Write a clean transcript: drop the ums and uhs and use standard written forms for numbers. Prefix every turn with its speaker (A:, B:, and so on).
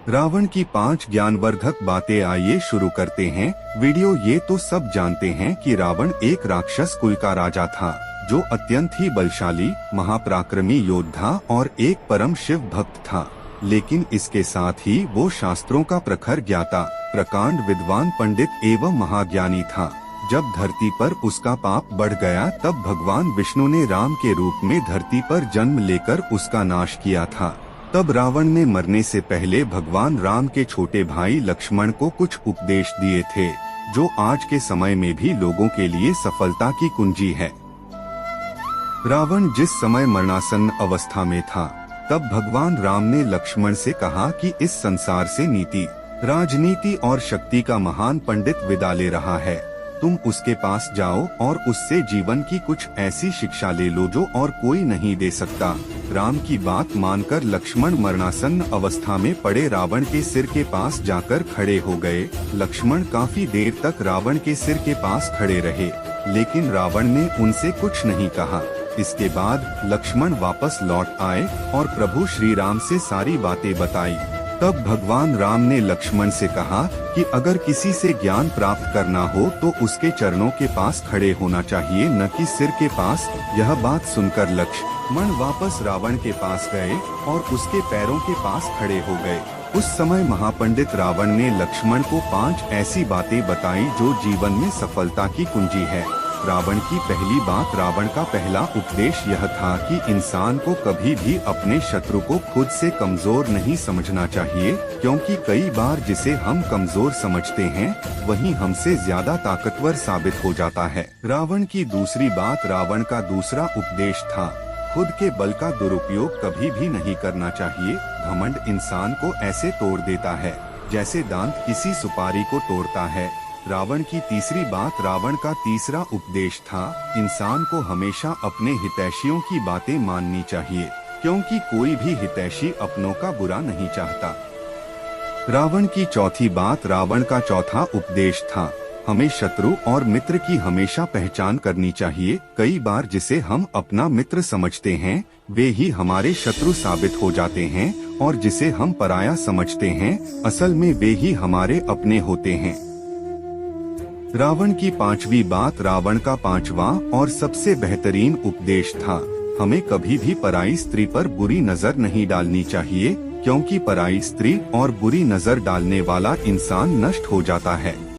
A: रावण की 5 ज्ञानवर्धक बातें। आइए शुरू करते हैं वीडियो। ये तो सब जानते हैं कि रावण एक राक्षस कुल का राजा था, जो अत्यंत ही बलशाली, महापराक्रमी योद्धा और एक परम शिव भक्त था। लेकिन इसके साथ ही वो शास्त्रों का प्रखर ज्ञाता, प्रकांड विद्वान, पंडित एवं महाज्ञानी था। जब धरती पर उसका पाप बढ़ गया, तब भगवान विष्णु ने राम के रूप में धरती पर जन्म लेकर उसका नाश किया था। तब रावण ने मरने से पहले भगवान राम के छोटे भाई लक्ष्मण को कुछ उपदेश दिए थे, जो आज के समय में भी लोगों के लिए सफलता की कुंजी है। रावण जिस समय मरणासन्न अवस्था में था, तब भगवान राम ने लक्ष्मण से कहा कि इस संसार से नीति, राजनीति और शक्ति का महान पंडित विदा ले रहा है। तुम उसके पास जाओ और उससे जीवन की कुछ ऐसी शिक्षा ले लो जो और कोई नहीं दे सकता। राम की बात मानकर लक्ष्मण मरणासन्न अवस्था में पड़े रावण के सिर के पास जाकर खड़े हो गए। लक्ष्मण काफी देर तक रावण के सिर के पास खड़े रहे, लेकिन रावण ने उनसे कुछ नहीं कहा। इसके बाद लक्ष्मण वापस लौट आए और प्रभु श्री राम से सारी बातें बताई। तब भगवान राम ने लक्ष्मण से कहा कि अगर किसी से ज्ञान प्राप्त करना हो तो उसके चरणों के पास खड़े होना चाहिए, न कि सिर के पास। यह बात सुनकर लक्ष्मण वापस रावण के पास गए और उसके पैरों के पास खड़े हो गए। उस समय महापंडित रावण ने लक्ष्मण को 5 ऐसी बातें बताई जो जीवन में सफलता की कुंजी है। रावण की पहली बात, रावण का पहला उपदेश यह था कि इंसान को कभी भी अपने शत्रु को खुद से कमजोर नहीं समझना चाहिए, क्योंकि कई बार जिसे हम कमजोर समझते हैं वही हमसे ज्यादा ताकतवर साबित हो जाता है। रावण की दूसरी बात, रावण का दूसरा उपदेश था, खुद के बल का दुरुपयोग कभी भी नहीं करना चाहिए। घमंड इंसान को ऐसे तोड़ देता है जैसे दांत किसी सुपारी को तोड़ता है। रावण की तीसरी बात, रावण का तीसरा उपदेश था, इंसान को हमेशा अपने हितैषियों की बातें माननी चाहिए, क्योंकि कोई भी हितैषी अपनों का बुरा नहीं चाहता। रावण की चौथी बात, रावण का चौथा उपदेश था, हमें शत्रु और मित्र की हमेशा पहचान करनी चाहिए। कई बार जिसे हम अपना मित्र समझते हैं वे ही हमारे शत्रु साबित हो जाते हैं, और जिसे हम पराया समझते हैं असल में वे ही हमारे अपने होते हैं। रावण की पांचवी बात, रावण का पांचवा और सबसे बेहतरीन उपदेश था, हमें कभी भी पराई स्त्री पर बुरी नजर नहीं डालनी चाहिए, क्योंकि पराई स्त्री और बुरी नजर डालने वाला इंसान नष्ट हो जाता है।